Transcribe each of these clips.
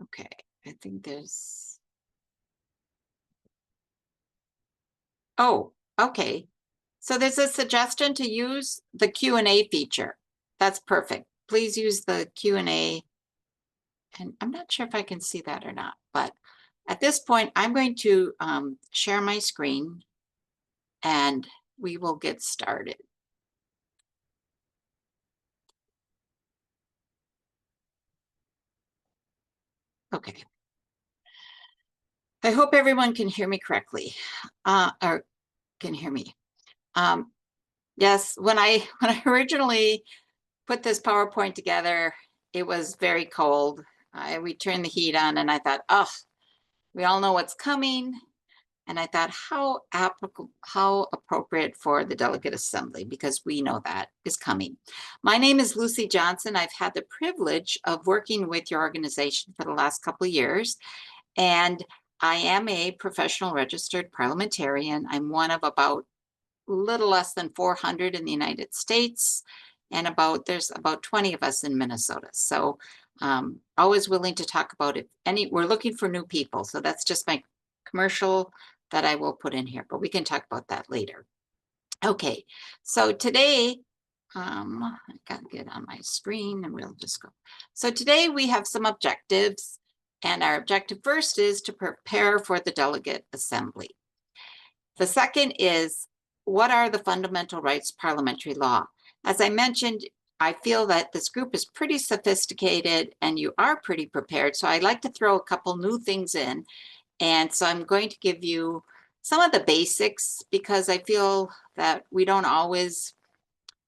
Okay, I think there's, oh, okay. So there's a suggestion to use the Q&A feature. That's perfect. Please use the Q&A. And I'm not sure if I can see that or not, but at this point, I'm going to share my screen and we will get started. Okay. I hope everyone can hear me correctly, or can hear me. Yes, when I originally put this PowerPoint together, it was very cold. We turned the heat on and I thought, oh, we all know what's coming. And I thought, how appropriate for the Delegate Assembly, because we know that is coming. My name is Lucy Johnson. I've had the privilege of working with your organization for the last couple of years. And I am a professional registered parliamentarian. I'm one of about a little less than 400 in the United States. And there's about 20 of us in Minnesota. So always willing to talk about it. We're looking for new people. So that's just my commercial that I will put in here, but we can talk about that later. Okay, so today, I gotta get on my screen and we'll just go. So today we have some objectives, and our objective first is to prepare for the Delegate Assembly. The second is, what are the fundamental rights of parliamentary law? As I mentioned, I feel that this group is pretty sophisticated and you are pretty prepared. So I'd like to throw a couple new things in. And so I'm going to give you some of the basics because I feel that we don't always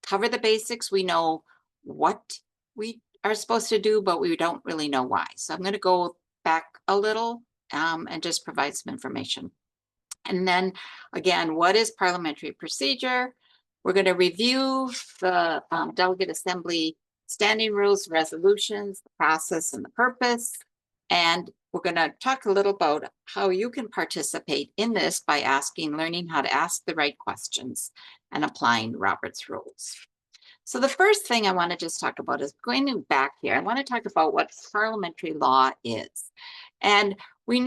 cover the basics. We know what we are supposed to do, but we don't really know why. So I'm going to go back a little and just provide some information. And then again, what is parliamentary procedure? We're going to review the Delegate Assembly standing rules, resolutions, the process and the purpose. And we're going to talk a little about how you can participate in this by learning how to ask the right questions and applying Robert's rules. So the first thing I want to just talk about is going back here. I want to talk about what parliamentary law is. And we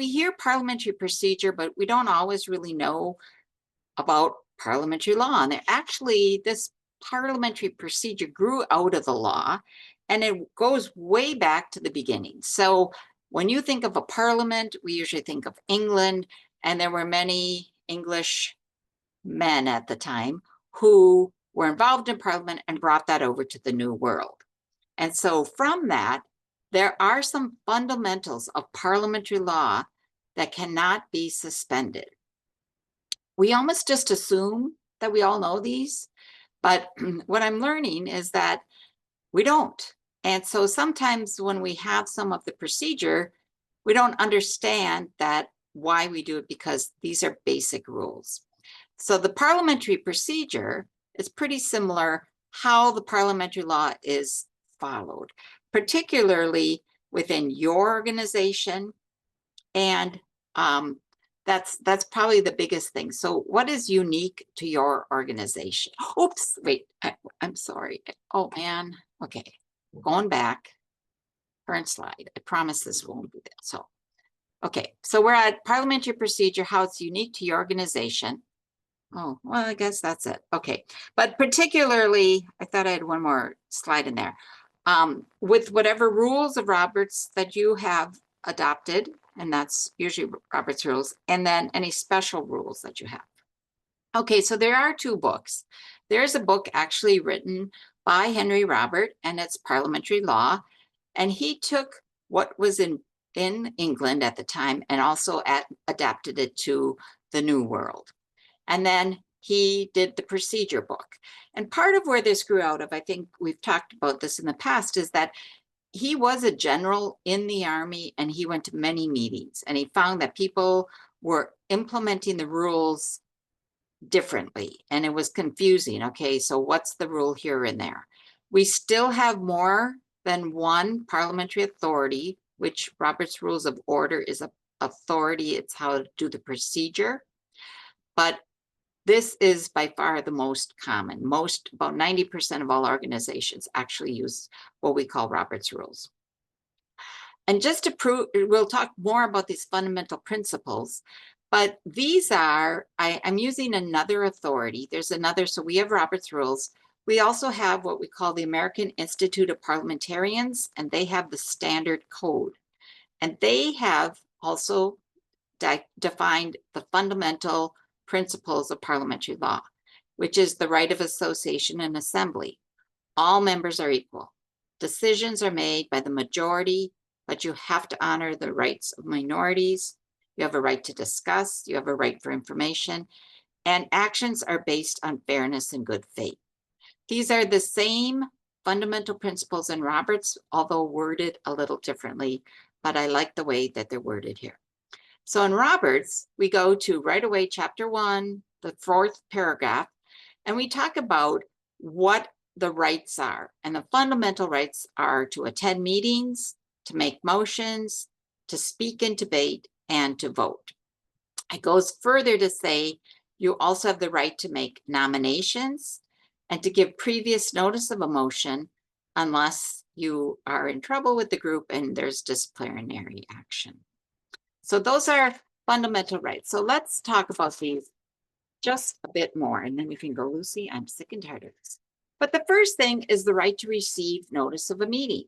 hear parliamentary procedure, but we don't always really know about parliamentary law. And actually, this parliamentary procedure grew out of the law, and it goes way back to the beginning. So when you think of a parliament, we usually think of England, and there were many English men at the time who were involved in parliament and brought that over to the New World. And so from that, there are some fundamentals of parliamentary law that cannot be suspended. We almost just assume that we all know these, but what I'm learning is that we don't. And so sometimes when we have some of the procedure, we don't understand that why we do it, because these are basic rules. So the parliamentary procedure is pretty similar how the parliamentary law is followed, particularly within your organization. And that's probably the biggest thing. So what is unique to your organization? Oops, wait, I'm sorry. Oh man, okay, going back, current slide. I promise this won't be that. So, okay, so we're at parliamentary procedure, how it's unique to your organization. Oh, well, I guess that's it. Okay, but particularly, I thought I had one more slide in there. With whatever rules of Roberts that you have adopted, and that's usually Robert's rules, and then any special rules that you have. Okay, so there are two books. There's a book actually written by Henry Robert, and it's Parliamentary Law, and he took what was in England at the time and also adapted it to the New World. And then he did the procedure book. And part of where this grew out of, I think we've talked about this in the past, is that he was a general in the army and he went to many meetings and he found that people were implementing the rules differently and it was confusing. Okay, so what's the rule here and there? We still have more than one parliamentary authority, which Robert's Rules of Order is a authority. It's how to do the procedure. But this is by far the most common. About 90% of all organizations actually use what we call Robert's Rules. And just to prove, we'll talk more about these fundamental principles, but these are, I'm using another authority. There's another, so we have Robert's Rules. We also have what we call the American Institute of Parliamentarians, and they have the Standard Code. And they have also defined the fundamental principles of parliamentary law, which is the right of association and assembly. All members are equal. Decisions are made by the majority, but you have to honor the rights of minorities. You have a right to discuss. You have a right for information. And actions are based on fairness and good faith. These are the same fundamental principles in Roberts, although worded a little differently, but I like the way that they're worded here. So in Roberts, we go to right away, chapter 1, the 4th paragraph, and we talk about what the rights are. And the fundamental rights are to attend meetings, to make motions, to speak in debate, and to vote. It goes further to say you also have the right to make nominations and to give previous notice of a motion unless you are in trouble with the group and there's disciplinary action. So those are fundamental rights. So let's talk about these just a bit more, and then we can go, Lucy, I'm sick and tired of this. But the first thing is the right to receive notice of a meeting.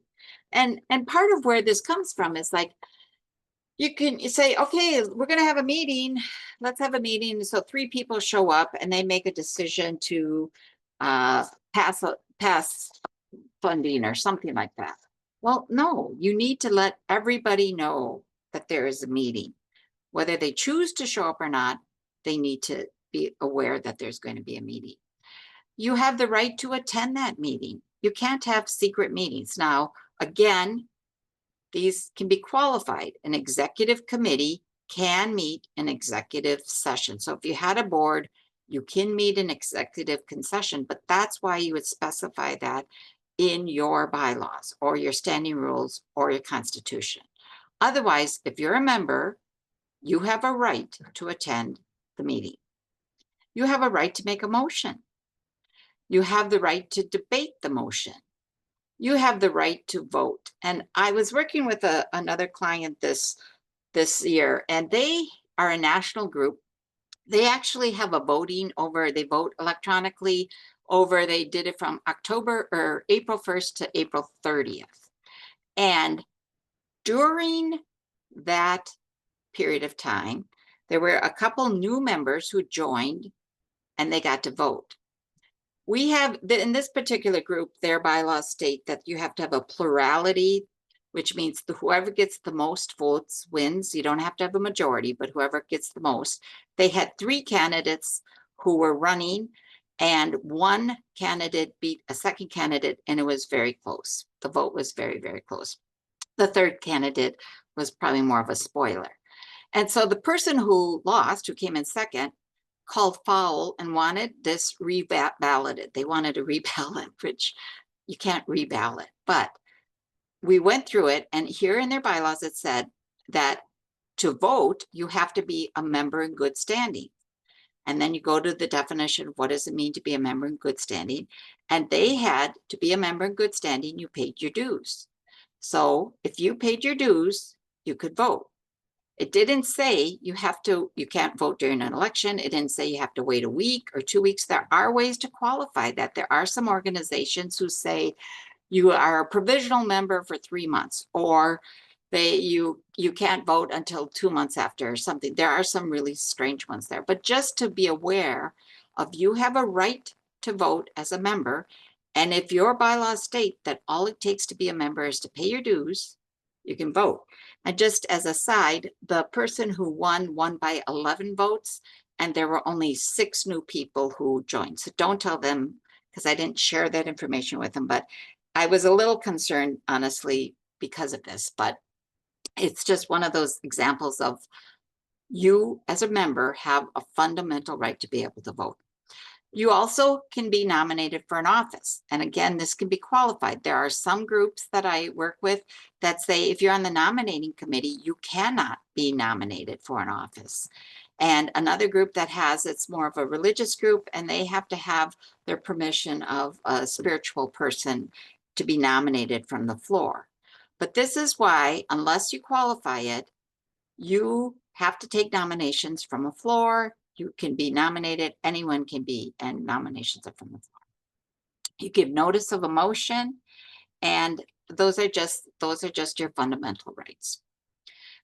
And part of where this comes from is like, you can say, okay, we're going to have a meeting. Let's have a meeting. So 3 people show up and they make a decision to pass funding or something like that. Well, no, you need to let everybody know that there is a meeting. Whether they choose to show up or not, they need to be aware that there's going to be a meeting. You have the right to attend that meeting. You can't have secret meetings. Now, again, these can be qualified. An executive committee can meet an executive session. So if you had a board, you can meet an executive session, but that's why you would specify that in your bylaws or your standing rules or your constitution. Otherwise, if you're a member, you have a right to attend the meeting. You have a right to make a motion. You have the right to debate the motion. You have the right to vote. And I was working with another client this year, and they are a national group. They actually have a voting over, they vote electronically over, they did it from April 1st to April 30th. And during that period of time, there were a couple new members who joined and they got to vote. We have, in this particular group, their bylaws state that you have to have a plurality, which means whoever gets the most votes wins. You don't have to have a majority, but whoever gets the most. They had 3 candidates who were running, and one candidate beat a second candidate, and it was very close. The vote was very, very close. The 3rd candidate was probably more of a spoiler. And so the person who lost, who came in second, called foul and wanted this reballoted. They wanted a reballot, which you can't reballot. But we went through it, and here in their bylaws, it said that to vote, you have to be a member in good standing. And then you go to the definition of what does it mean to be a member in good standing. And they had to be a member in good standing, you paid your dues. So if you paid your dues, you could vote. It didn't say you can't vote during an election. It didn't say you have to wait a week or 2 weeks. There are ways to qualify that. There are some organizations who say you are a provisional member for 3 months, or you can't vote until 2 months after or something. There are some really strange ones there, but just to be aware of, you have a right to vote as a member. And if your bylaws state that all it takes to be a member is to pay your dues, you can vote. And just as a side, the person who won by 11 votes, and there were only 6 new people who joined. So don't tell them, because I didn't share that information with them, but I was a little concerned, honestly, because of this. But it's just one of those examples of, you as a member have a fundamental right to be able to vote. You also can be nominated for an office. And again, this can be qualified. There are some groups that I work with that say if you're on the nominating committee, you cannot be nominated for an office. And another group that has, it's more of a religious group, and they have to have their permission of a spiritual person to be nominated from the floor. But this is why, unless you qualify it, you have to take nominations from a floor. You can be nominated, anyone can be, and nominations are from the floor. You give notice of a motion, and those are just your fundamental rights.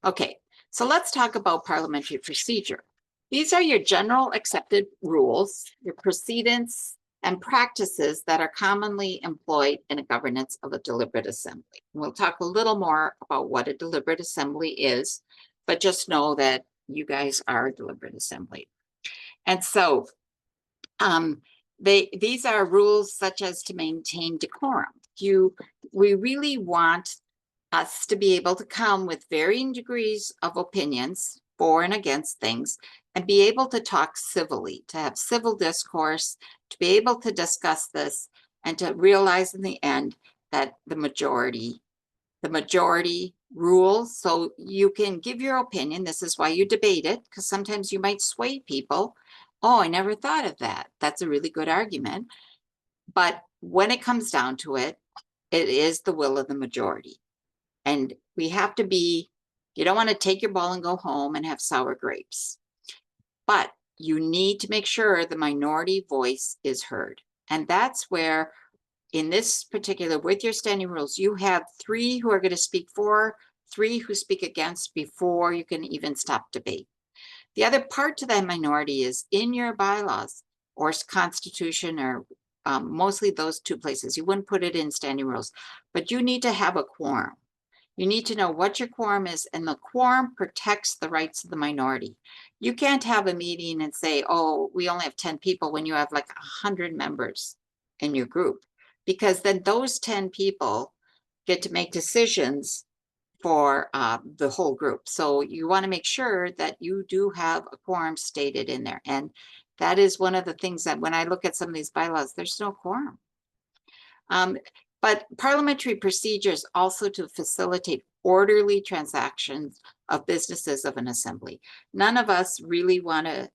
Okay, so let's talk about parliamentary procedure. These are your general accepted rules, your precedents and practices that are commonly employed in a governance of a deliberative assembly. We'll talk a little more about what a deliberative assembly is, but just know that you guys are a deliberative assembly. And so these are rules such as to maintain decorum. We really want us to be able to come with varying degrees of opinions for and against things, and be able to talk civilly, to have civil discourse, to be able to discuss this, and to realize in the end that the majority rules. So you can give your opinion. This is why you debate it, because sometimes you might sway people. Oh, I never thought of that. That's a really good argument. But when it comes down to it, it is the will of the majority. And we have to be, you don't want to take your ball and go home and have sour grapes. But you need to make sure the minority voice is heard. And that's where, in this particular, with your standing rules, you have 3 who are going to speak for, 3 who speak against before you can even stop debate. The other part to that minority is in your bylaws or constitution, or mostly those 2 places. You wouldn't put it in standing rules, but you need to have a quorum. You need to know what your quorum is, and the quorum protects the rights of the minority. You can't have a meeting and say, oh, we only have 10 people when you have like 100 members in your group, because then those 10 people get to make decisions for the whole group. So you want to make sure that you do have a quorum stated in there. And that is one of the things that when I look at some of these bylaws, there's no quorum. But parliamentary procedures also to facilitate orderly transactions of businesses of an assembly. None of us really want to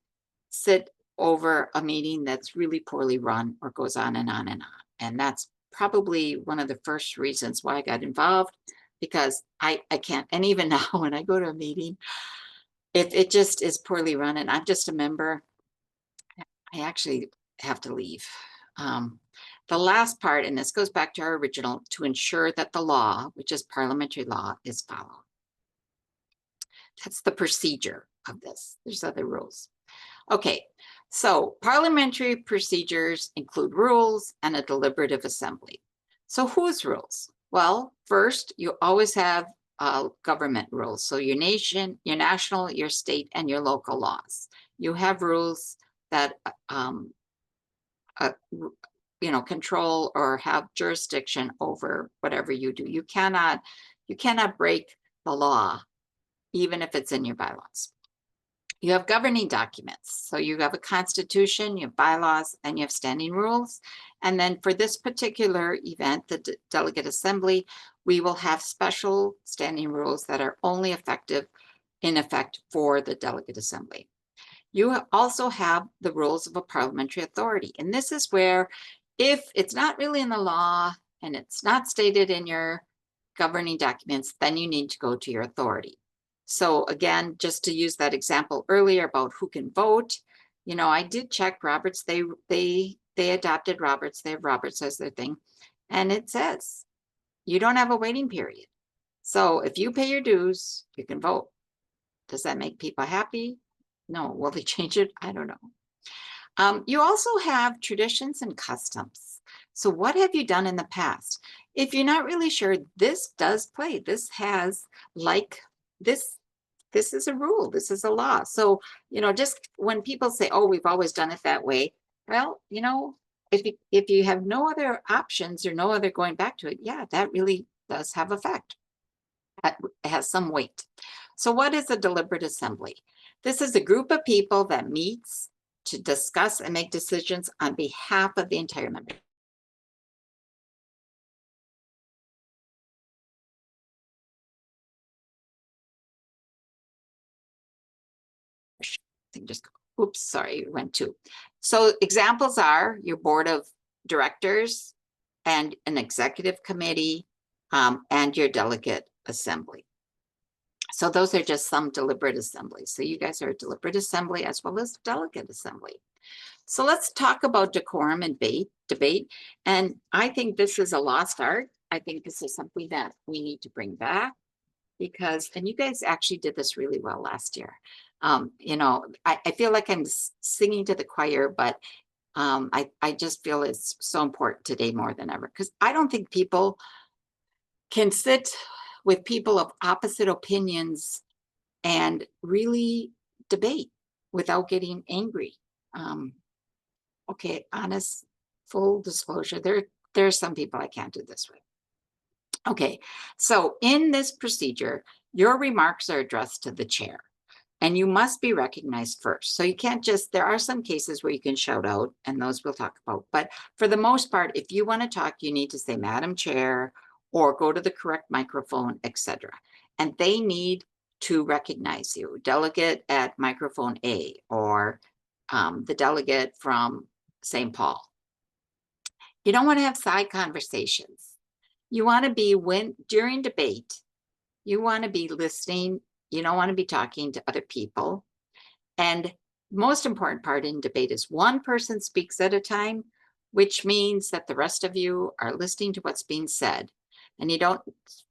sit over a meeting that's really poorly run or goes on and on and on. And that's probably one of the first reasons why I got involved, because I can't. And even now when I go to a meeting, if it just is poorly run and I'm just a member, I actually have to leave. The last part, and this goes back to our original, to ensure that the law, which is parliamentary law, is followed. That's the procedure of this. There's other rules. Okay, so parliamentary procedures include rules and a deliberative assembly. So whose rules? Well, first, you always have government rules. So your nation, your national, your state, and your local laws. You have rules that control or have jurisdiction over whatever you do. You cannot break the law, even if it's in your bylaws. You have governing documents. So you have a constitution, you have bylaws, and you have standing rules. And then for this particular event, the delegate assembly, we will have special standing rules that are only in effect for the delegate assembly. You also have the rules of a parliamentary authority. And this is where, if it's not really in the law and it's not stated in your governing documents, then you need to go to your authority. So again, just to use that example earlier about who can vote, I did check Roberts. They adopted Roberts. They have Roberts as their thing. And it says you don't have a waiting period. So if you pay your dues, you can vote. Does that make people happy? No. Will they change it? I don't know. You also have traditions and customs. So what have you done in the past? If you're not really sure, this does play. This has this is a rule. This is a law. So, just when people say, oh, we've always done it that way. Well, if you have no other options or no other going back to it, yeah, that really does have effect. It has some weight. So what is a deliberative assembly? This is a group of people that meets to discuss and make decisions on behalf of the entire membership. Oops, sorry, went to. So examples are your board of directors and an executive committee, and your delegate assembly. So those are just some deliberate assemblies. So you guys are a deliberate assembly as well as delegate assembly. So let's talk about decorum and debate. And I think this is a lost art. I think this is something that we need to bring back because, and you guys actually did this really well last year. You know, I feel like I'm singing to the choir, but I just feel it's so important today more than ever because I don't think people can sit with people of opposite opinions and really debate without getting angry. Okay, honest, full disclosure, there are some people I can't do this with. Okay, so in this procedure, your remarks are addressed to the chair and you must be recognized first. So you can't just, there are some cases where you can shout out and those we'll talk about. But for the most part, if you want to talk, you need to say, Madam Chair, or go to the correct microphone, etc. And they need to recognize you, delegate at microphone A, or the delegate from St. Paul. You don't want to have side conversations. You want to be during debate, you want to be listening. You don't want to be talking to other people. And most important part in debate is one person speaks at a time, which means that the rest of you are listening to what's being said. And you don't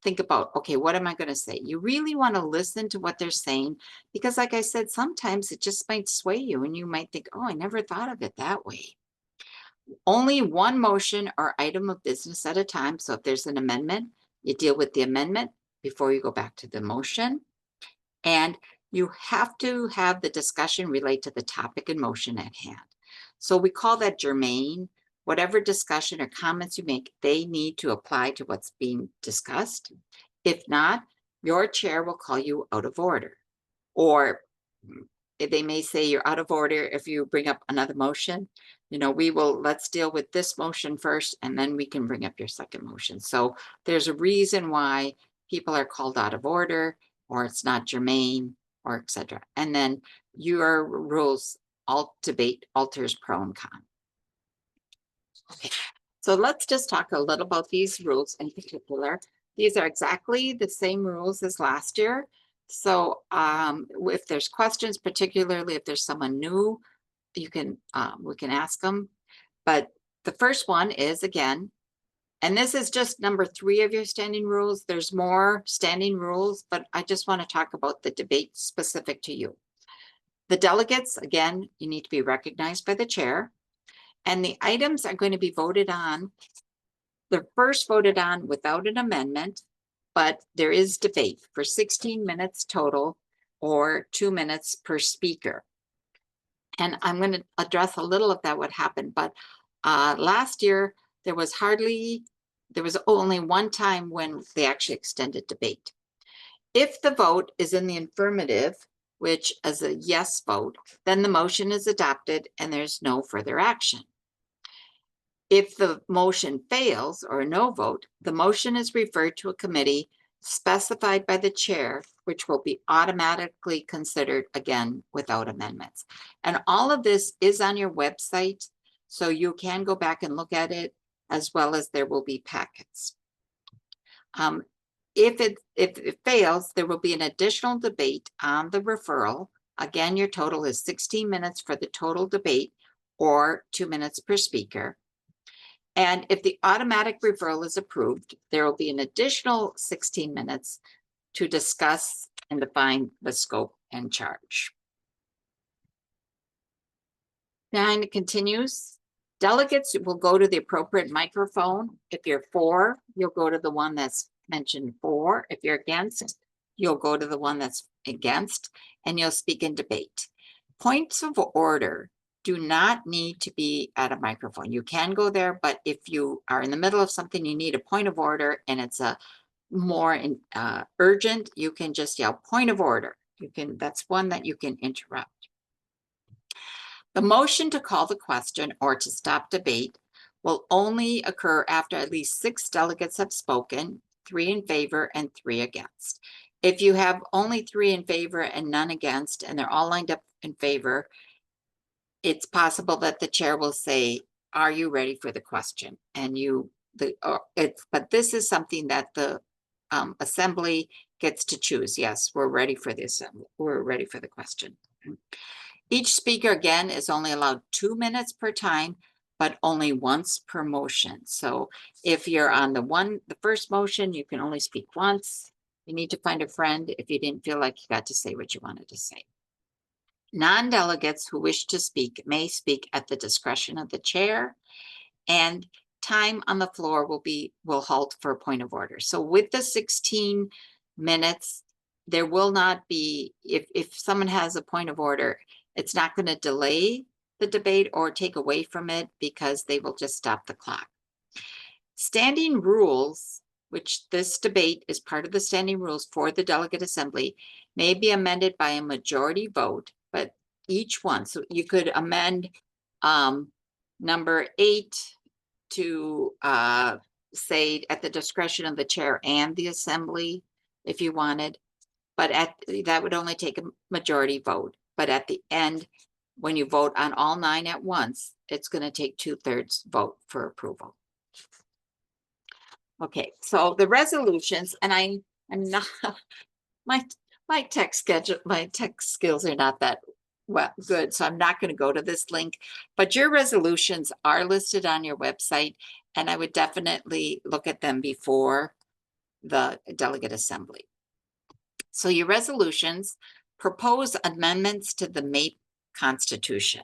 think about, okay, what am I going to say? You really want to listen to what they're saying, because like I said, sometimes it just might sway you and you might think, oh, I never thought of it that way. Only one motion or item of business at a time. So if there's an amendment, you deal with the amendment before you go back to the motion. And you have to have the discussion relate to the topic and motion at hand. So we call that germane. Whatever discussion or comments you make, they need to apply to what's being discussed. If not, your chair will call you out of order. Or they may say you're out of order if you bring up another motion. You know, let's deal with this motion first, and then we can bring up your second motion. So there's a reason why people are called out of order, or it's not germane, or etc. And then your rules, debate alters pro and con. Okay, so let's just talk a little about these rules in particular. These are exactly the same rules as last year. So if there's questions, particularly if there's someone new, you can we can ask them. But the first one is, again, and this is just number 3 of your standing rules. There's more standing rules, but I just want to talk about the debate specific to you. The delegates, again, you need to be recognized by the chair. And the items are going to be voted on. They're first voted on without an amendment, but there is debate for 16 minutes total, or 2 minutes per speaker. And I'm going to address a little of that, what happened. But last year, there was only one time when they actually extended debate. If the vote is in the affirmative, which is a yes vote, then the motion is adopted and there's no further action. If the motion fails, or a no vote, the motion is referred to a committee specified by the chair, which will be automatically considered again without amendments. And all of this is on your website, so you can go back and look at it, as well as there will be packets. If it fails, there will be an additional debate on the referral. Again, your total is 16 minutes for the total debate, or 2 minutes per speaker. And if the automatic referral is approved, there will be an additional 16 minutes to discuss and define the scope and charge. 9, it continues. Delegates will go to the appropriate microphone. If you're for, you'll go to the one that's mentioned for. If you're against, you'll go to the one that's against, and you'll speak in debate. Points of order do not need to be at a microphone. You can go there, but if you are in the middle of something, you need a point of order, and it's a more urgent, you can just yell point of order. That's one that you can interrupt. The motion to call the question or to stop debate will only occur after at least 6 delegates have spoken, 3 in favor and 3 against. If you have only 3 in favor and none against, and they're all lined up in favor, it's possible that the chair will say, are you ready for the question? And you but this is something that the assembly gets to choose. Yes, we're ready for the assembly. We're ready for the question. Each speaker, again, is only allowed 2 minutes per time, but only once per motion. So if you're on the first motion, you can only speak once. You need to find a friend if you didn't feel like you got to say what you wanted to say. Non-delegates who wish to speak may speak at the discretion of the chair, and time on the floor will halt for a point of order. So with the 16 minutes, there will not be, if someone has a point of order, it's not going to delay the debate or take away from it, because they will just stop the clock. Standing rules, which this debate is part of the standing rules for the delegate assembly, may be amended by a majority vote, but each one. So you could amend number 8 to say at the discretion of the chair and the assembly if you wanted, but that would only take a majority vote. But at the end, when you vote on all 9 at once, it's going to take 2/3 vote for approval. Okay, so the resolutions, and I'm not my tech skills are not that good, so I'm not going to go to this link, but your resolutions are listed on your website, and I would definitely look at them before the delegate assembly. So your resolutions propose amendments to the MAPE Constitution.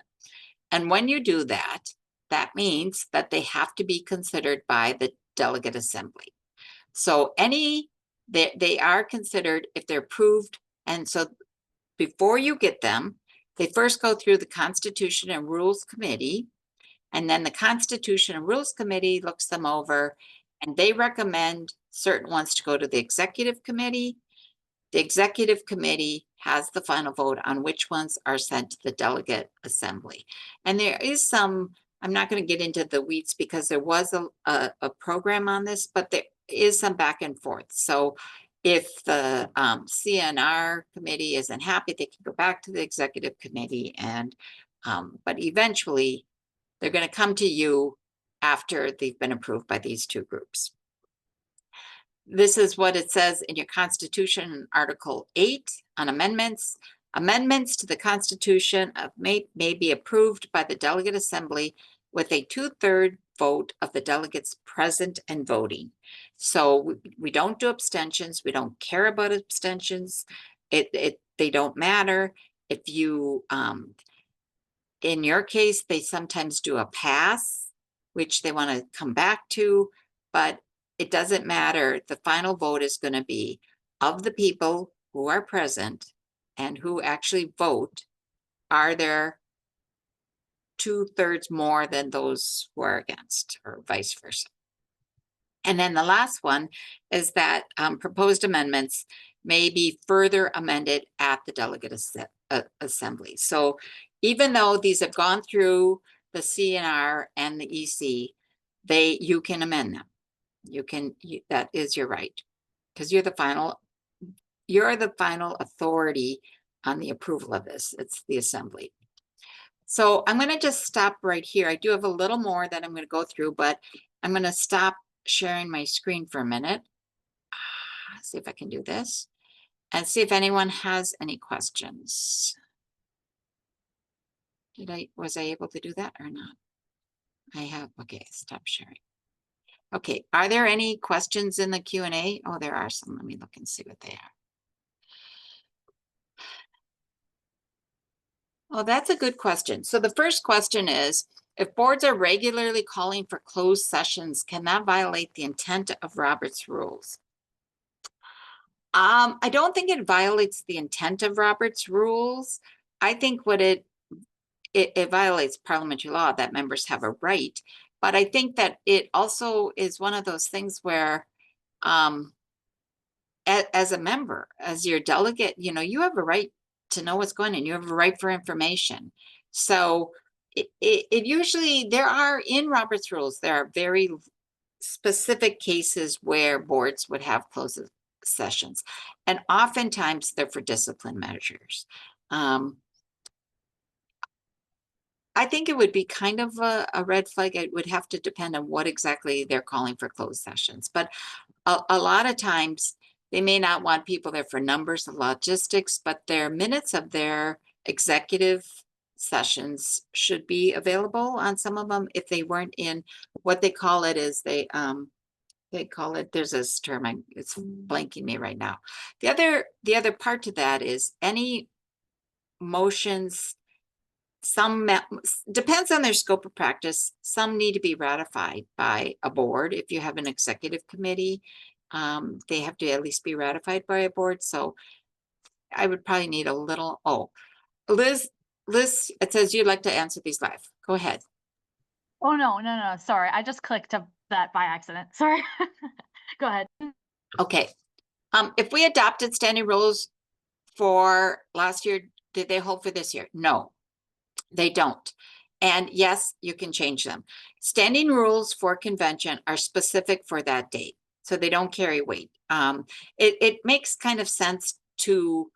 And when you do that, that means that they have to be considered by the delegate assembly. So they are considered if they're approved. And so before you get them, they first go through the Constitution and Rules Committee, and then the Constitution and Rules Committee looks them over, and they recommend certain ones to go to the Executive Committee. The Executive Committee has the final vote on which ones are sent to the delegate assembly. And there is some, I'm not going to get into the weeds because there was a program on this, but there is some back and forth. So if the CNR committee isn't happy, they can go back to the Executive Committee, and but eventually they're going to come to you after they've been approved by these two groups. This is what it says in your Constitution, Article 8 on amendments. Amendments to the Constitution may be approved by the delegate assembly with a 2/3 vote of the delegates present and voting. So we don't do abstentions. We don't care about abstentions. They don't matter. If you, in your case, they sometimes do a pass, which they want to come back to, but it doesn't matter. The final vote is going to be of the people who are present and who actually vote. Are there 2/3 more than those who are against, or vice versa? And then the last one is that proposed amendments may be further amended at the delegate assembly. So even though these have gone through the CNR and the EC, you can amend them. That is your right, because you're the final authority on the approval of this. It's the assembly. So I'm going to just stop right here. I do have a little more that I'm going to go through, but I'm going to stop sharing my screen for a minute. See if I can do this and see if anyone has any questions. Was I able to do that or not? I have. Okay, stop sharing. Okay, are there any questions in the Q&A? Oh, there are some. Let me look and see what they are. Oh, that's a good question. So the first question is, if boards are regularly calling for closed sessions, can that violate the intent of Robert's rules? I don't think it violates the intent of Robert's rules. I think what it violates parliamentary law that members have a right. But I think that it also is one of those things where as a member, as your delegate, you have a right to know what's going on. You have a right for information. So it usually, there are, in Robert's rules, there are very specific cases where boards would have closed sessions. And oftentimes they're for discipline measures. I think it would be kind of a red flag. It would have to depend on what exactly they're calling for closed sessions. But a lot of times they may not want people there for numbers and logistics, but their minutes of their executive sessions should be available on some of them. If they weren't in, what they call it is they call it, there's this term, it's blanking me right now. The other part to that is any motions, some depends on their scope of practice. Some need to be ratified by a board. If you have an executive committee, they have to at least be ratified by a board. So I would probably need a little. Oh, Liz, it says you'd like to answer these live. Go ahead. Oh, no. Sorry. I just clicked that by accident. Sorry. Go ahead. Okay. If we adopted standing rules for last year, did they hold for this year? No, they don't. And yes, you can change them. Standing rules for convention are specific for that date, so they don't carry weight. It makes kind of sense to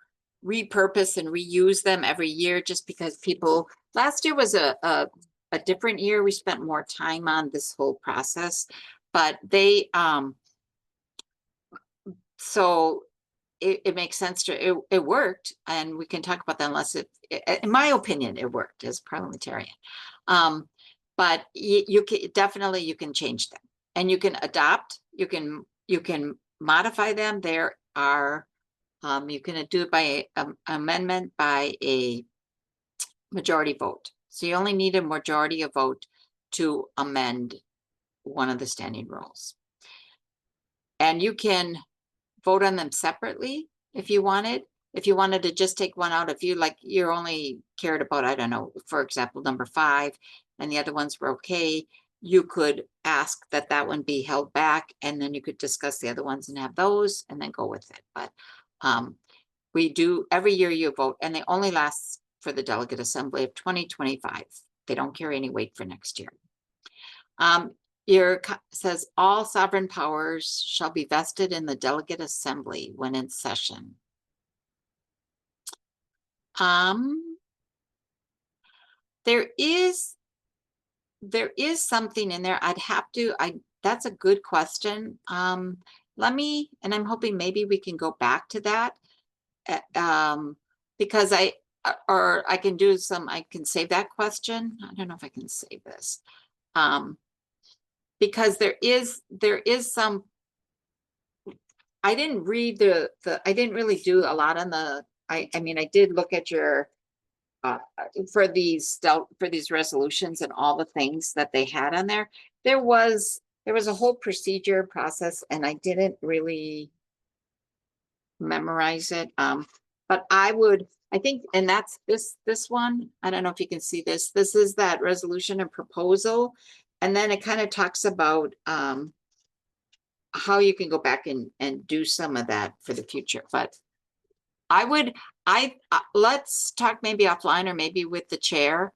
repurpose and reuse them every year, just because people, last year was a different year. We spent more time on this whole process, but they, so it makes sense to, it worked, and we can talk about that unless in my opinion, it worked as parliamentarian. But you can definitely, you can change them, and you can adopt, you can modify them. There are, you can do it by amendment by a majority vote. So you only need a majority of vote to amend one of the standing rules. And you can vote on them separately if you wanted. If you wanted to just take one out, if you like, you're only cared about, I don't know, for example, number 5, and the other ones were okay, you could ask that that one be held back, and then you could discuss the other ones and have those and then go with it. But we do, every year you vote, and they only last for the delegate assembly of 2025. They don't carry any weight for next year. Your says all sovereign powers shall be vested in the delegate assembly when in session. There is something in there. I'd have to, that's a good question. Let me, and I'm hoping maybe we can go back to that. Because I can do some, I can save that question. I don't know if I can save this. Because there is some, I didn't read I didn't really do a lot on the, I mean, I did look at your, for these resolutions and all the things that they had on there. There was a whole procedure process, and I didn't really memorize it. But I think, and that's this one, I don't know if you can see this. This is that resolution and proposal. And then it kind of talks about how you can go back and do some of that for the future. But let's talk maybe offline or maybe with the chair,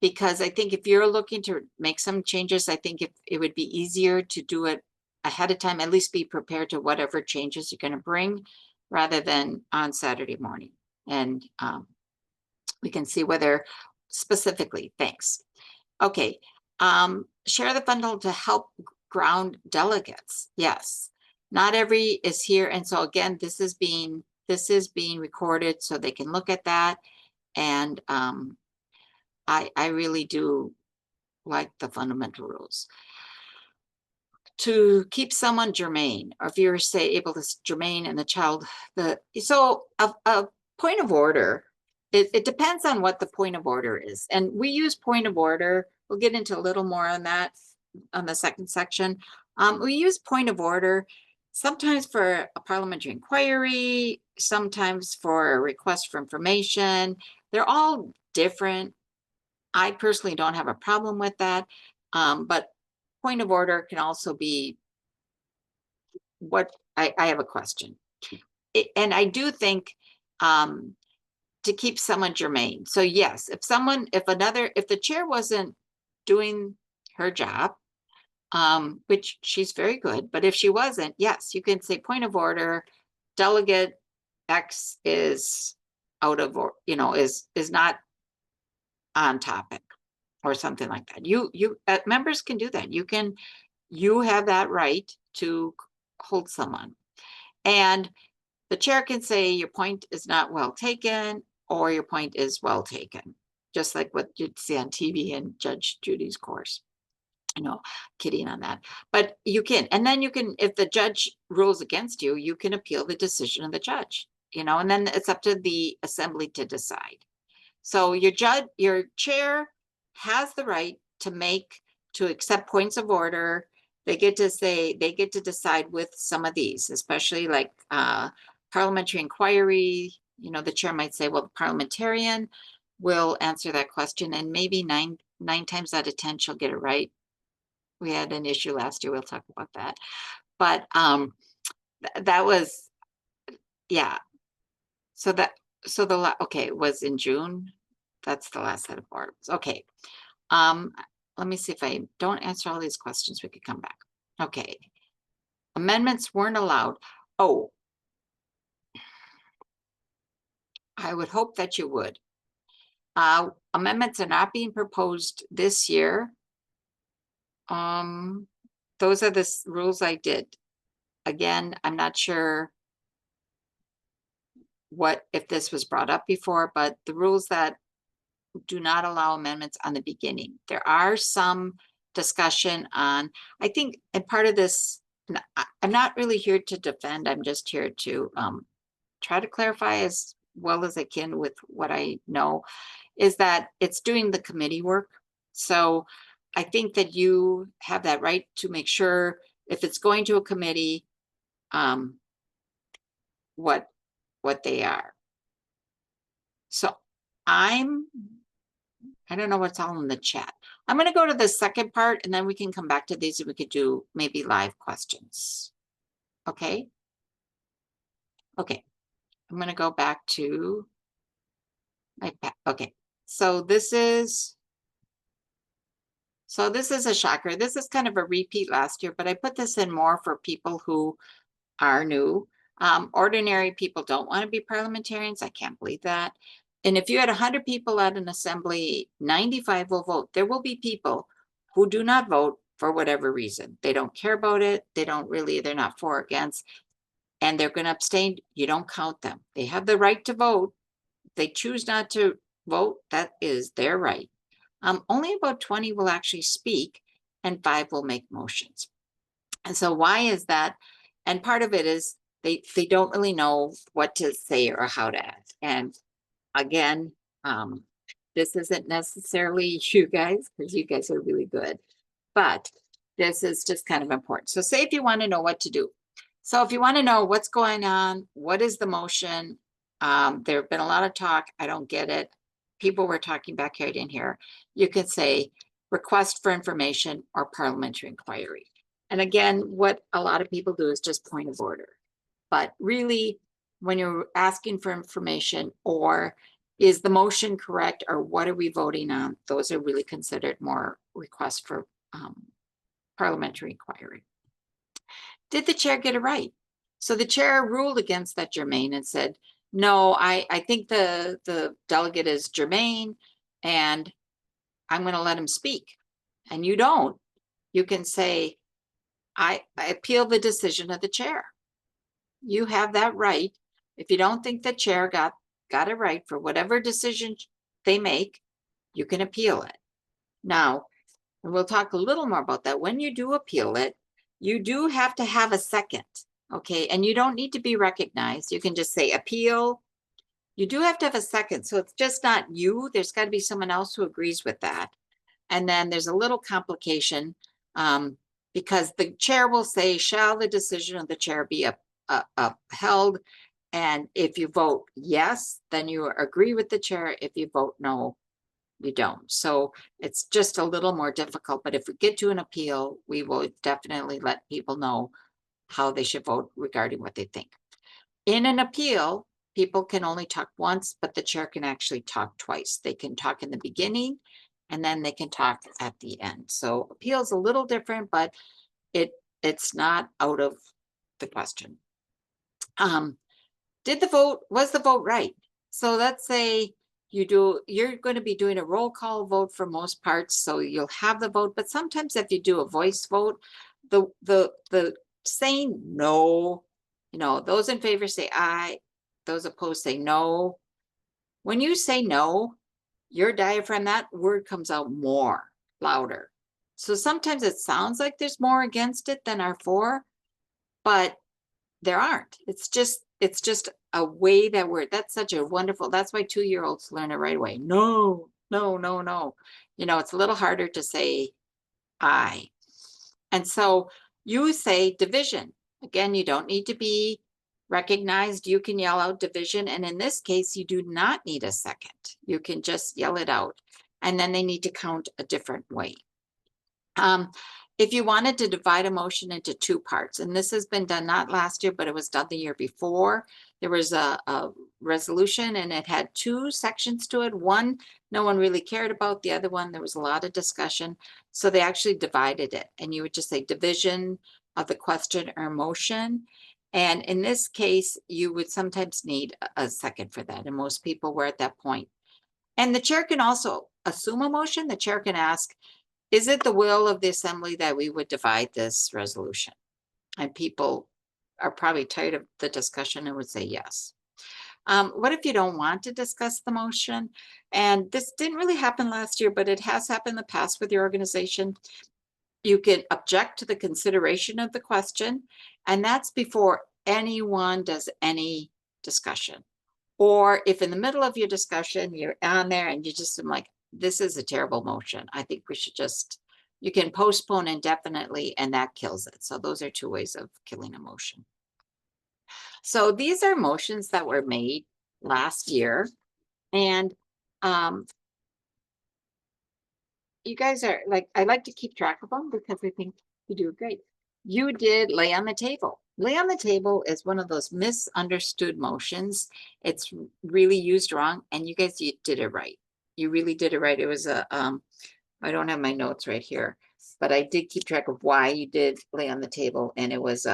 because I think if you're looking to make some changes, I think it would be easier to do it ahead of time, at least be prepared to whatever changes you're going to bring, rather than on Saturday morning. And we can see whether specifically, thanks. Okay. Share the bundle to help ground delegates. Yes, not every is here. And so again, this is being recorded so they can look at that. And I really do like the fundamental rules. To keep someone germane, or if you're say able to germane and the child, so a point of order, it depends on what the point of order is. And we use point of order. We'll get into a little more on that on the second section. We use point of order sometimes for a parliamentary inquiry, sometimes for a request for information. They're all different. I personally don't have a problem with that. But point of order can also be what I have a question. And I do think to keep someone germane. So yes, if the chair wasn't doing her job, which she's very good, but if she wasn't, yes, you can say point of order, delegate X is out of, or is not on topic. or something like that. Members can do that. You have that right to hold someone. And the chair can say your point is not well taken or your point is well taken, just like what you'd see on TV in Judge Judy's course. No, kidding on that. But you can, and then you can, if the judge rules against you, you can appeal the decision of the judge, and then it's up to the assembly to decide. So your chair has the right to accept points of order. They get to decide with some of these, especially like parliamentary inquiry. The chair might say, well, the parliamentarian will answer that question, and maybe nine times out of 10 she'll get it right. We had an issue last year. We'll talk about that. But that was, yeah. So okay, it was in June. That's the last set of boards. Okay. Let me see if I don't answer all these questions, we could come back. Okay. Amendments weren't allowed. Oh, I would hope that you would. Amendments are not being proposed this year. Those are the rules I did. Again, I'm not sure if this was brought up before, but the rules that do not allow amendments on the beginning. There are some discussion on, I think, and part of this, I'm not really here to defend, I'm just here to try to clarify as well as I can with what I know, is that it's doing the committee work. So I think that you have that right to make sure if it's going to a committee, what they are. So I don't know what's all in the chat. I'm going to go to the second part and then we can come back to these and we could do maybe live questions. Okay. Okay. I'm going to go back to my, okay. So this is a shocker. This is kind of a repeat last year, but I put this in more for people who are new. Ordinary people don't want to be parliamentarians. I can't believe that. And if you had 100 people at an assembly, 95 will vote. There will be people who do not vote for whatever reason. They don't care about it. They're not for or against, and they're going to abstain. You don't count them. They have the right to vote. They choose not to vote. That is their right. Only about 20 will actually speak and 5 will make motions. And so why is that? And part of it is they don't really know what to say or how to act. And again, this isn't necessarily you guys, because you guys are really good, but this is just kind of important. So say if you want to know what to do. So if you want to know what's going on, what is the motion? There have been a lot of talk. I don't get it. People were talking back here, I didn't hear. You could say request for information or parliamentary inquiry. And again, what a lot of people do is just point of order. But really, when you're asking for information or is the motion correct or what are we voting on, those are really considered more requests for parliamentary inquiry. Did the chair get it right? So the chair ruled against that germane and said, no, I think the delegate is germane and I'm going to let him speak. And you don't. You can say, I appeal the decision of the chair. You have that right. If you don't think the chair got it right for whatever decision they make, you can appeal it. Now, and we'll talk a little more about that. When you do appeal it, you do have to have a second, okay? And you don't need to be recognized. You can just say appeal. You do have to have a second. So it's just not you. There's got to be someone else who agrees with that. And then there's a little complication because the chair will say, shall the decision of the chair be upheld? And if you vote yes, then you agree with the chair. If you vote no, you don't. So it's just a little more difficult. But if we get to an appeal, we will definitely let people know how they should vote regarding what they think. In an appeal, people can only talk once, but the chair can actually talk twice. They can talk in the beginning and then they can talk at the end. So appeal is a little different, but it's not out of the question. Was the vote right? So let's say you're going to be doing a roll call vote for most parts, so you'll have the vote, but sometimes if you do a voice vote, the saying no, those in favor say aye, those opposed say no. When you say no, your diaphragm, that word comes out more louder. So sometimes it sounds like there's more against it than are for, but there aren't. It's just a way that that's such a wonderful, that's why 2-year-olds learn it right away. No, no, no, no. It's a little harder to say I. And so you say division. Again, you don't need to be recognized. You can yell out division. And in this case, you do not need a second. You can just yell it out. And then they need to count a different way. If you wanted to divide a motion into 2 parts, and this has been done not last year, but it was done the year before, there was a resolution and it had 2 sections to it. One, no one really cared about. The other one, there was a lot of discussion. So they actually divided it, and you would just say division of the question or motion. And in this case, you would sometimes need a second for that. And most people were at that point. And the chair can also assume a motion. The chair can ask, is it the will of the assembly that we would divide this resolution? And people are probably tired of the discussion and would say yes. What if you don't want to discuss the motion? And this didn't really happen last year, but it has happened in the past with your organization. You can object to the consideration of the question, and that's before anyone does any discussion. Or if in the middle of your discussion, you're on there and you just like, this is a terrible motion. I think we should you can postpone indefinitely, and that kills it. So those are 2 ways of killing a motion. So these are motions that were made last year. And you guys are like, I like to keep track of them because I think you do great. You did lay on the table. Lay on the table is one of those misunderstood motions. It's really used wrong, and you guys, you did it right. You really did it right. It was I don't have my notes right here, but I did keep track of why you did lay on the table, and it was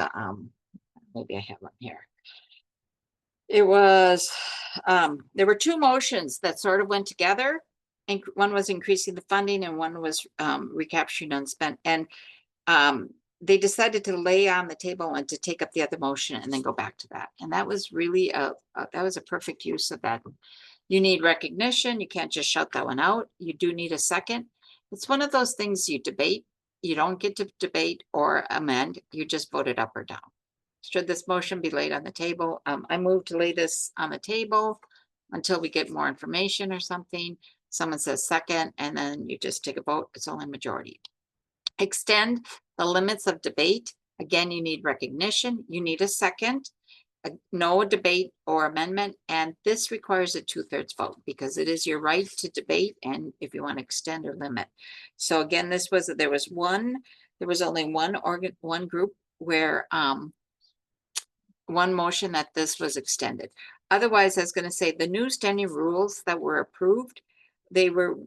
maybe I have one here. It was there were 2 motions that sort of went together, and one was increasing the funding and one was recapturing unspent. And they decided to lay on the table and to take up the other motion and then go back to that. And that was really that was a perfect use of that. You need recognition. You can't just shout that one out. You do need a second. It's one of those things you debate. You don't get to debate or amend. You just vote it up or down. Should this motion be laid on the table? I move to lay this on the table until we get more information or something. Someone says second, and then you just take a vote. It's only majority. Extend the limits of debate. Again, you need recognition. You need a second. No debate or amendment, and this requires a 2/3 vote because it is your right to debate, and if you want to extend or limit. So again, there was only one group where one motion that this was extended. Otherwise, I was going to say the new standing rules that were approved, there were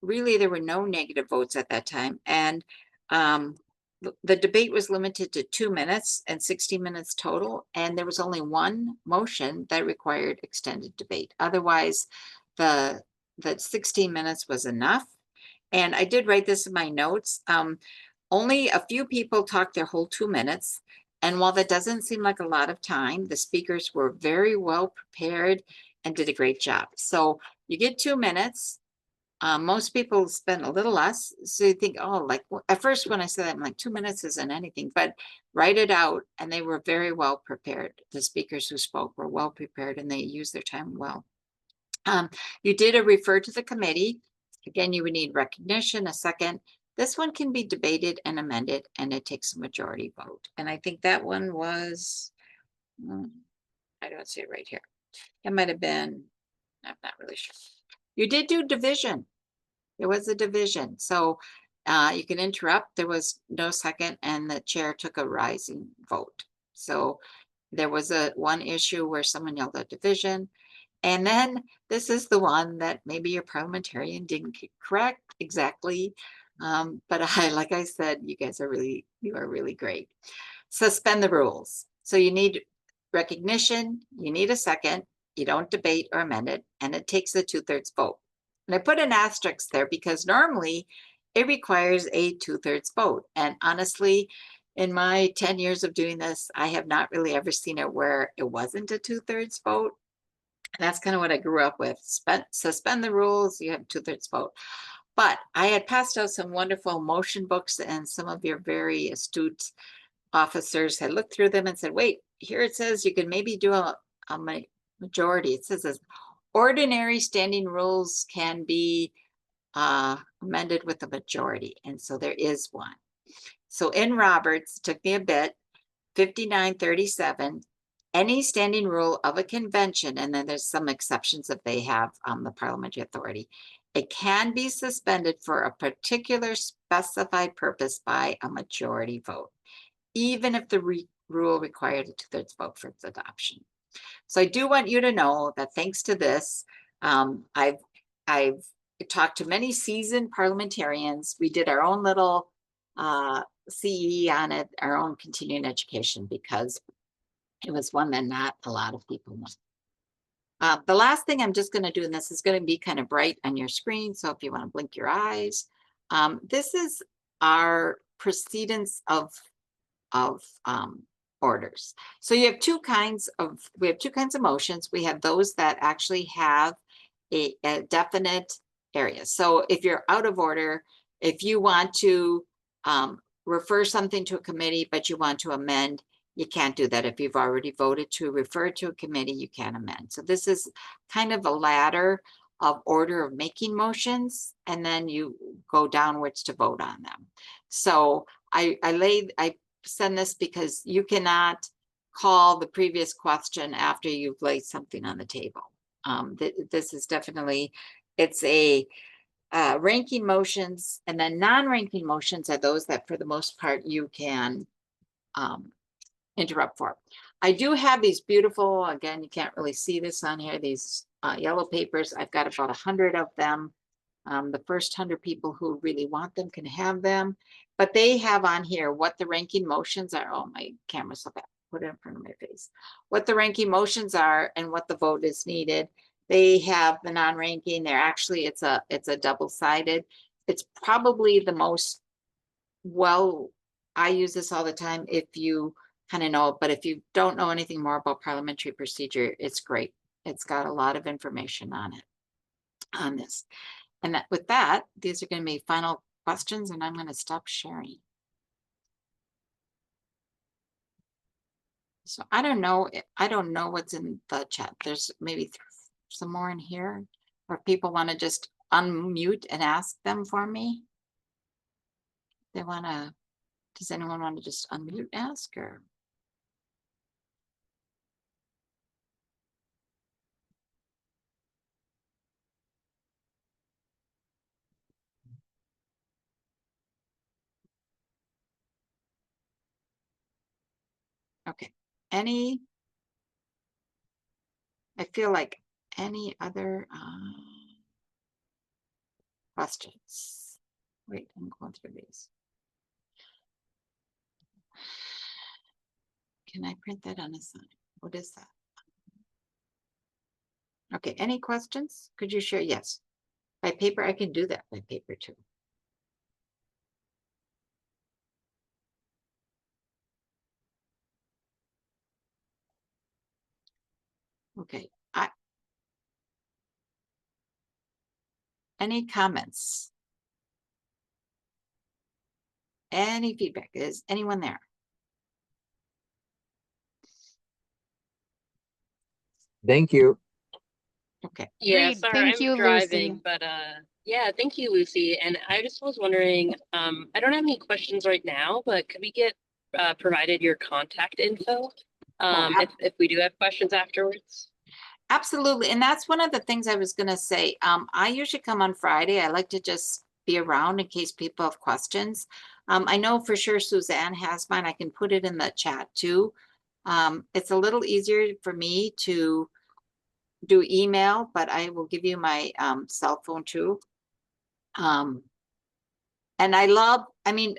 no negative votes at that time, and the debate was limited to 2 minutes and 60 minutes total, and there was only one motion that required extended debate. Otherwise, the 16 minutes was enough. And I did write this in my notes. Only a few people talked their whole 2 minutes. And while that doesn't seem like a lot of time, the speakers were very well prepared and did a great job. So you get 2 minutes. Most people spend a little less. So you think, oh, like at first when I said that, I'm like, 2 minutes isn't anything, but write it out. And they were very well prepared. The speakers who spoke were well prepared and they used their time well. You did a refer to the committee. Again, you would need recognition, a second. This one can be debated and amended, and it takes a majority vote. And I think that one was, I don't see it right here. It might have been, I'm not really sure. You did do division. There was a division. So you can interrupt. There was no second, and the chair took a rising vote. So there was one issue where someone yelled at division. And then this is the one that maybe your parliamentarian didn't get correct exactly. But like I said, you guys are really great. Suspend the rules. So you need recognition, you need a second, You don't debate or amend it, and it takes a 2/3 vote. And I put an asterisk there because normally it requires a 2/3 vote. And honestly, in my 10 years of doing this, I have not really ever seen it where it wasn't a 2/3 vote. And that's kind of what I grew up with. Suspend the rules, you have 2/3 vote. But I had passed out some wonderful motion books, and some of your very astute officers had looked through them and said, wait, here it says you can maybe do a majority. It says this, ordinary standing rules can be amended with a majority. And so there is one. So in Roberts, it took me a bit, 5937, any standing rule of a convention, and then there's some exceptions if they have the parliamentary authority, it can be suspended for a particular specified purpose by a majority vote, even if the rule required a 2/3 vote for its adoption. So I do want you to know that thanks to this, I've talked to many seasoned parliamentarians. We did our own little CE on it, our own continuing education, because it was one that not a lot of people know. The last thing I'm just going to do, and this is going to be kind of bright on your screen, so if you want to blink your eyes, this is our precedence of orders. So you have we have two kinds of motions. We have those that actually have a definite area. So if you're out of order, if you want to refer something to a committee, but you want to amend, you can't do that. If you've already voted to refer to a committee, you can't amend. So this is kind of a ladder of order of making motions, and then you go downwards to vote on them. So I send this because you cannot call the previous question after you've laid something on the table. This is definitely, it's a ranking motions, and then non-ranking motions are those that for the most part you can interrupt for. I do have these beautiful, again, you can't really see this on here, these yellow papers. I've got about 100 of them. The first 100 people who really want them can have them, but they have on here what the ranking motions are. Oh, my camera's so bad. Put it in front of my face. What the ranking motions are and what the vote is needed. They have the non-ranking. They're actually, it's a double-sided. It's probably the most, well, I use this all the time if you kind of know, but if you don't know anything more about parliamentary procedure, it's great. It's got a lot of information on it, on this. And that with that, these are going to be final questions, and I'm going to stop sharing. So I don't know what's in the chat. There's maybe some more in here, or people want to just unmute and ask them for me. They want to, does anyone want to just unmute and ask, or? Okay, I feel like any other questions? Wait, I'm going through these. Can I print that on a sign? What is that? Okay, any questions? Could you share? Yes. By paper, I can do that by paper too. Okay, any comments? Any feedback? Is anyone there? Thank you. Okay. Yeah, Agreed. sorry, Thank I'm you, driving, Lucy. but yeah, thank you, Lucy. And I just was wondering, I don't have any questions right now, but could we get provided your contact info if we do have questions afterwards? Absolutely. And that's one of the things I was going to say. I usually come on Friday. I like to just be around in case people have questions. I know for sure Suzanne has mine. I can put it in the chat too. It's a little easier for me to do email, but I will give you my cell phone too. And I mean,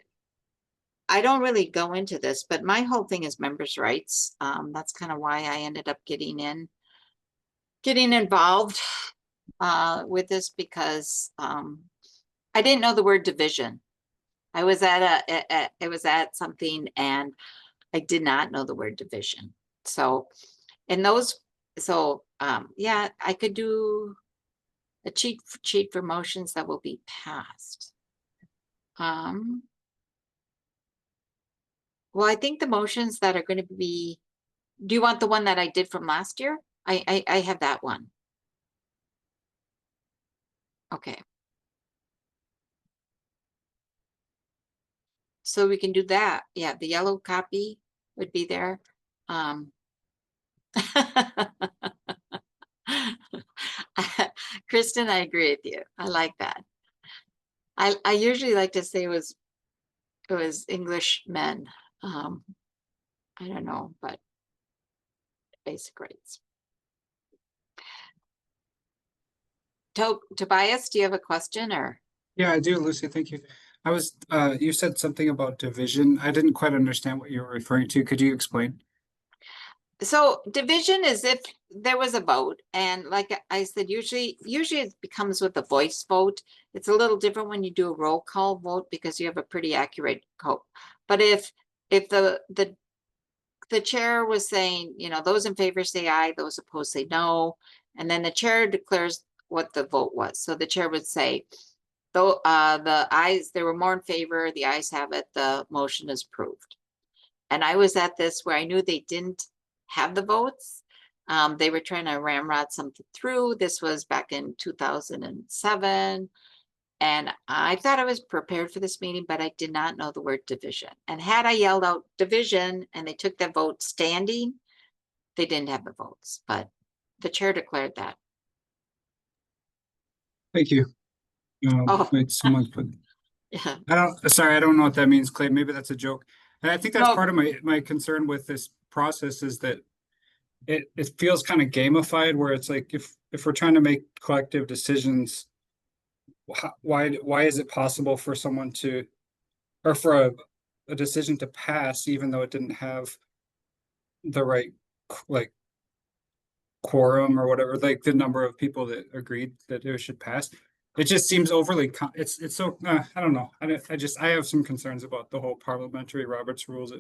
I don't really go into this, but my whole thing is members' rights. That's kind of why I ended up getting in. getting involved with this because I didn't know the word division. I was at something and I did not know the word division. So yeah, I could do a cheat for motions that will be passed. Well, I think the motions that are going to be, do you want the one that I did from last year? I have that one. Okay. So we can do that. Yeah, the yellow copy would be there. Kristen, I agree with you. I like that. I usually like to say it was English men. I don't know, but basic rights. Tobias, do you have a question or? Yeah, I do, Lucy. Thank you. I was, you said something about division. I didn't quite understand what you were referring to. Could you explain? So division is if there was a vote, and like I said, usually it becomes with a voice vote. It's a little different when you do a roll call vote because you have a pretty accurate code. But if the chair was saying, you know, those in favor say aye, those opposed say no, and then the chair declares what the vote was. So the chair would say, though the ayes, there were more in favor, the ayes have it, the motion is approved. And I was at this where I knew they didn't have the votes. They were trying to ramrod something through. This was back in 2007. And I thought I was prepared for this meeting, but I did not know the word division. And had I yelled out division and they took the vote standing, they didn't have the votes, but the chair declared that. Thank you. Oh. Wait, someone put, Yeah. sorry, I don't know what that means, Clay. Maybe that's a joke. And I think that's No. part of my concern with this process is that it feels kind of gamified where it's like if we're trying to make collective decisions, why is it possible for someone to, or for a decision to pass even though it didn't have the right like quorum or whatever, like the number of people that agreed that it should pass? It just seems overly it's so I don't know. I have some concerns about the whole parliamentary Roberts rules.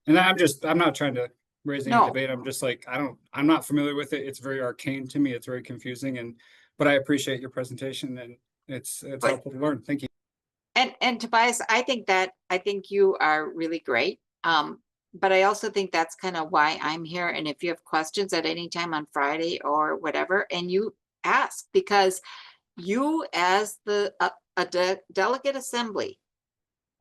And I'm not trying to raise any No. debate. I'm just like, I'm not familiar with it. It's very arcane to me. It's very confusing, but I appreciate your presentation and it's helpful to learn. Thank you. And Tobias, I think you are really great. But I also think that's kind of why I'm here. And if you have questions at any time on Friday or whatever, and you ask, because you as the delegate assembly,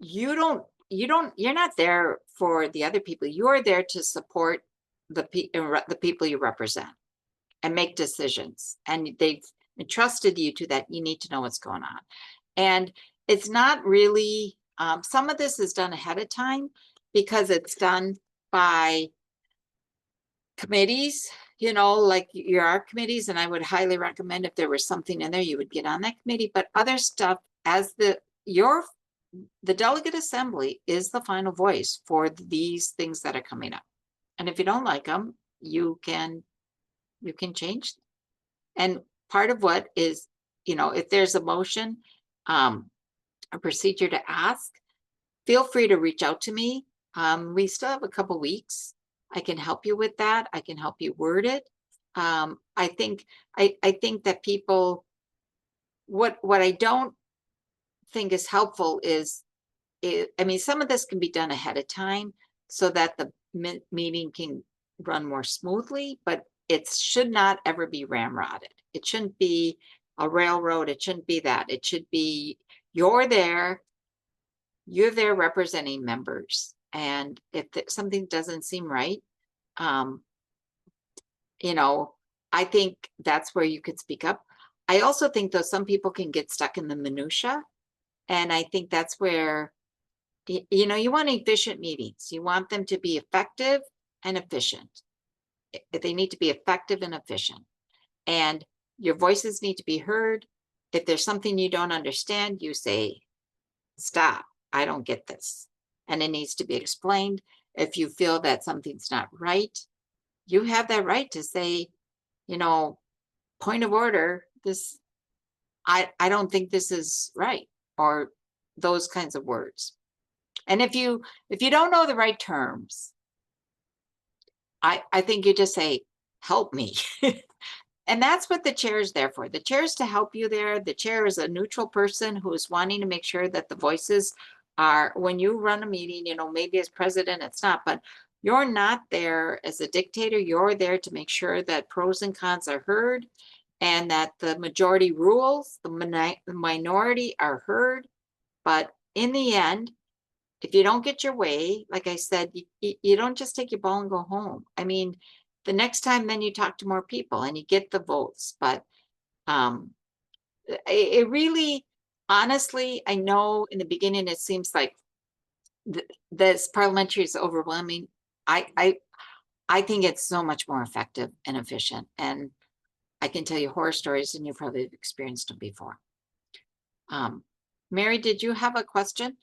you're not there for the other people. You are there to support the people you represent and make decisions. And they've entrusted you to that. You need to know what's going on. And it's not really, some of this is done ahead of time because it's done by committees, you know, like your art committees. And I would highly recommend if there was something in there, you would get on that committee. But other stuff, as the delegate assembly is the final voice for these things that are coming up. And if you don't like them, you can change them. And part of what is, you know, if there's a motion, a procedure to ask, feel free to reach out to me. We still have a couple weeks. I can help you with that. I can help you word it. I think that people, what I don't think is helpful is, I mean, some of this can be done ahead of time so that the meeting can run more smoothly, but it should not ever be ramrodded. It shouldn't be a railroad. It shouldn't be that. It should be, you're there representing members. And if something doesn't seem right, you know, I think that's where you could speak up. I also think though, some people can get stuck in the minutia. And I think that's where, you know, you want efficient meetings. You want them to be effective and efficient. They need to be effective and efficient. And your voices need to be heard. If there's something you don't understand, you say, stop, I don't get this. And it needs to be explained. If you feel that something's not right, you have that right to say, point of order, this, I don't think this is right, or those kinds of words. And if you don't know the right terms, I think you just say, help me. And that's what the chair is there for. The chair is to help you there. The chair is a neutral person who is wanting to make sure that the voices are, when you run a meeting, maybe as president, it's not, but you're not there as a dictator. You're there to make sure that pros and cons are heard and that the majority rules, the minority are heard. But in the end, if you don't get your way, like I said, you don't just take your ball and go home. I mean, the next time then you talk to more people and you get the votes. But it really, honestly, I know in the beginning it seems like this parliamentary is overwhelming. I think it's so much more effective and efficient. And I can tell you horror stories, and you probably have experienced them before. Mary, did you have a question?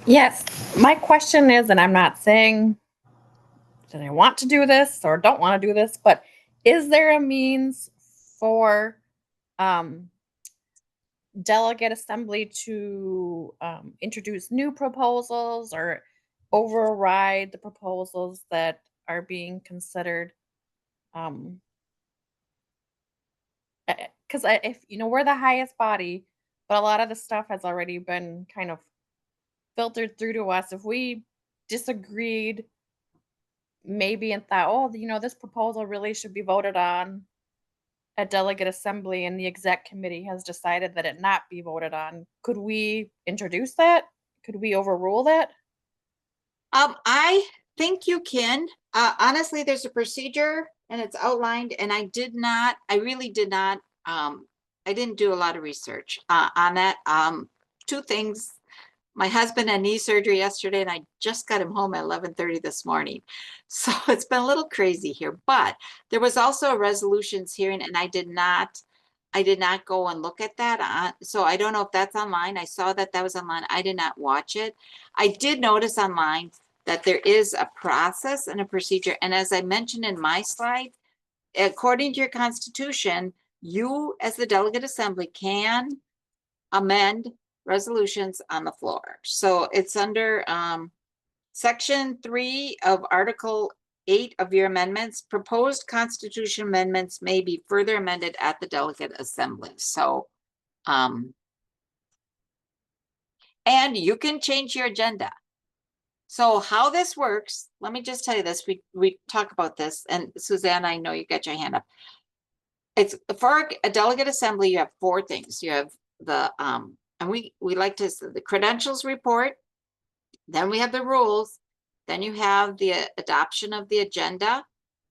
Yes, my question is, and I'm not saying that I want to do this or don't want to do this, but is there a means for delegate assembly to introduce new proposals or override the proposals that are being considered? Because if we're the highest body, but a lot of the stuff has already been kind of filtered through to us. If we disagreed maybe and thought, oh, this proposal really should be voted on at delegate assembly, and the exec committee has decided that it not be voted on, could we introduce that? Could we overrule that? I think you can. Honestly, there's a procedure and it's outlined, and I really did not, I didn't do a lot of research on that. Two things. My husband had knee surgery yesterday, and I just got him home at 11:30 this morning. So it's been a little crazy here, but there was also a resolutions hearing, and I did not go and look at that. So I don't know if that's online. I saw that was online. I did not watch it. I did notice online that there is a process and a procedure. And as I mentioned in my slide, according to your constitution, you as the delegate assembly can amend resolutions on the floor. So it's under section 3 of article 8 of your amendments. Proposed constitution amendments may be further amended at the delegate assembly. So and you can change your agenda. So how this works, let me just tell you this. We talk about this, and Suzanne, I know you got your hand up. It's for a delegate assembly, you have 4 things. You have the and we like to the credentials report, then we have the rules, then you have the adoption of the agenda,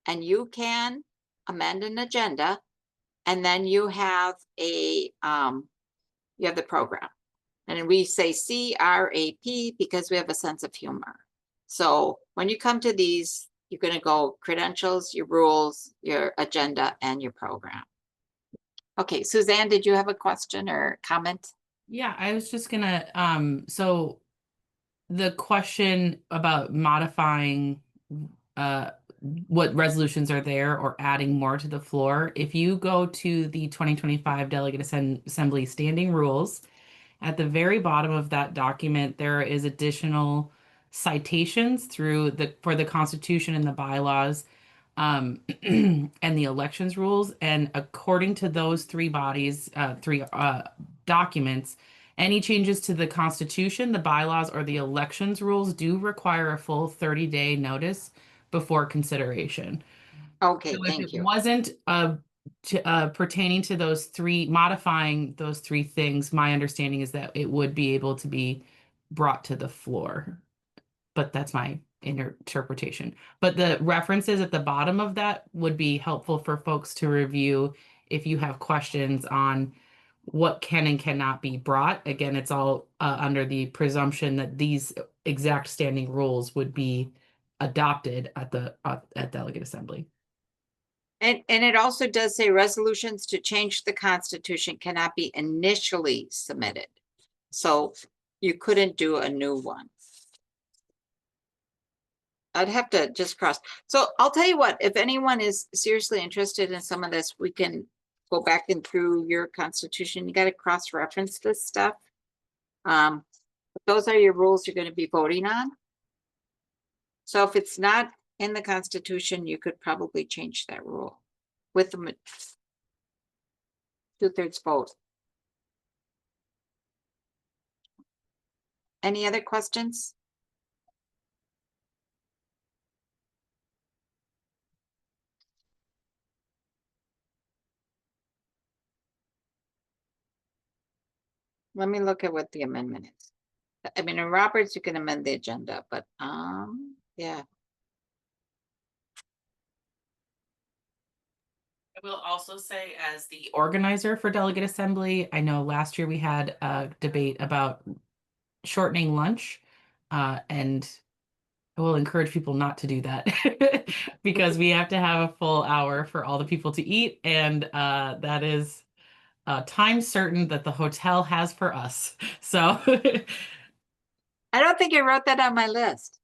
and you can amend an agenda, and then you have a you have the program, and we say CRAP because we have a sense of humor. So when you come to these, you're going to go credentials, your rules, your agenda, and your program. Okay, Suzanne, did you have a question or comment? Yeah, I was just gonna, so the question about modifying what resolutions are there or adding more to the floor, if you go to the 2025 Delegate Assembly Standing Rules, at the very bottom of that document, there is additional citations for the Constitution and the bylaws, and the elections rules. And according to those three bodies, three documents, any changes to the Constitution, the bylaws, or the elections rules do require a full 30-day notice before consideration. Okay, So if thank it you. wasn't pertaining to modifying those 3 things, my understanding is that it would be able to be brought to the floor. But that's my interpretation. But the references at the bottom of that would be helpful for folks to review if you have questions on what can and cannot be brought. Again, it's all under the presumption that these exact standing rules would be adopted at the at delegate assembly. And it also does say resolutions to change the Constitution cannot be initially submitted. So you couldn't do a new one. I'd have to just cross. So I'll tell you what, if anyone is seriously interested in some of this, we can go back and through your constitution. You got to cross-reference this stuff. But those are your rules you're going to be voting on. So if it's not in the Constitution, you could probably change that rule with the 2/3 vote. Any other questions? Let me look at what the amendment is. I mean, in Roberts, you can amend the agenda, but yeah. I will also say, as the organizer for Delegate Assembly, I know last year we had a debate about shortening lunch, and I will encourage people not to do that because we have to have a full hour for all the people to eat, and that is time certain that the hotel has for us. So I don't think I wrote that on my list.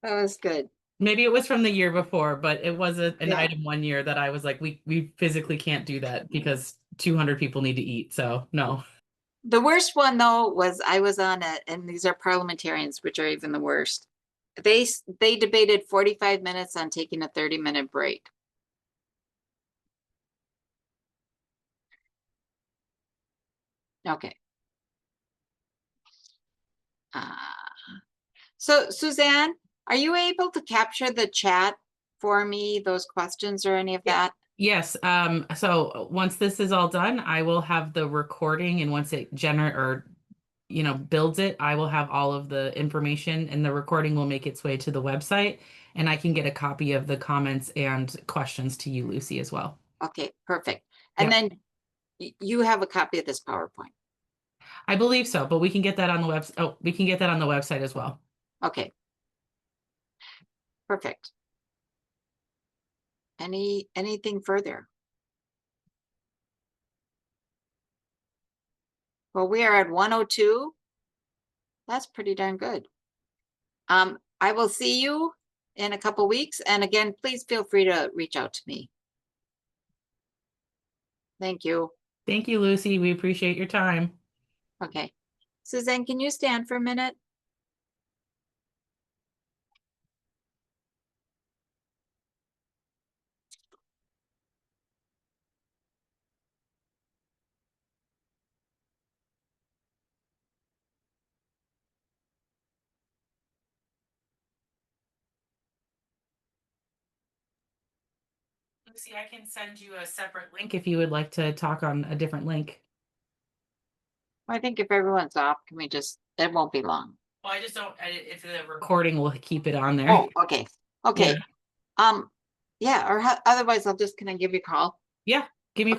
That was good. maybe it was from the year before, but it was an Yeah. item one year that I was like, we physically can't do that because 200 people need to eat. So no. The worst one though was I was on it, and these are parliamentarians, which are even the worst. They debated 45 minutes on taking a 30-minute break. Okay. So Suzanne, are you able to capture the chat for me, those questions or any of that? Yes. So once this is all done, I will have the recording, and once it builds it, I will have all of the information, and the recording will make its way to the website, and I can get a copy of the comments and questions to you, Lucy, as well. Okay, perfect. And then you have a copy of this PowerPoint. I believe so, but we can get that on the website. Oh, we can get that on the website as well. Okay. Perfect. Anything further? Well, we are at 102. That's pretty darn good. I will see you in a couple weeks. And again, please feel free to reach out to me. Thank you. Thank you, Lucy. We appreciate your time. Okay. Suzanne, can you stand for a minute? Lucy, I can send you a separate link if you would like to talk on a different link. I think if everyone's off, can we just, it won't be long. Well, I just don't edit if the recording will keep it on there. Oh, okay. Okay. Yeah, or otherwise I'll just, can I give you a call? Yeah,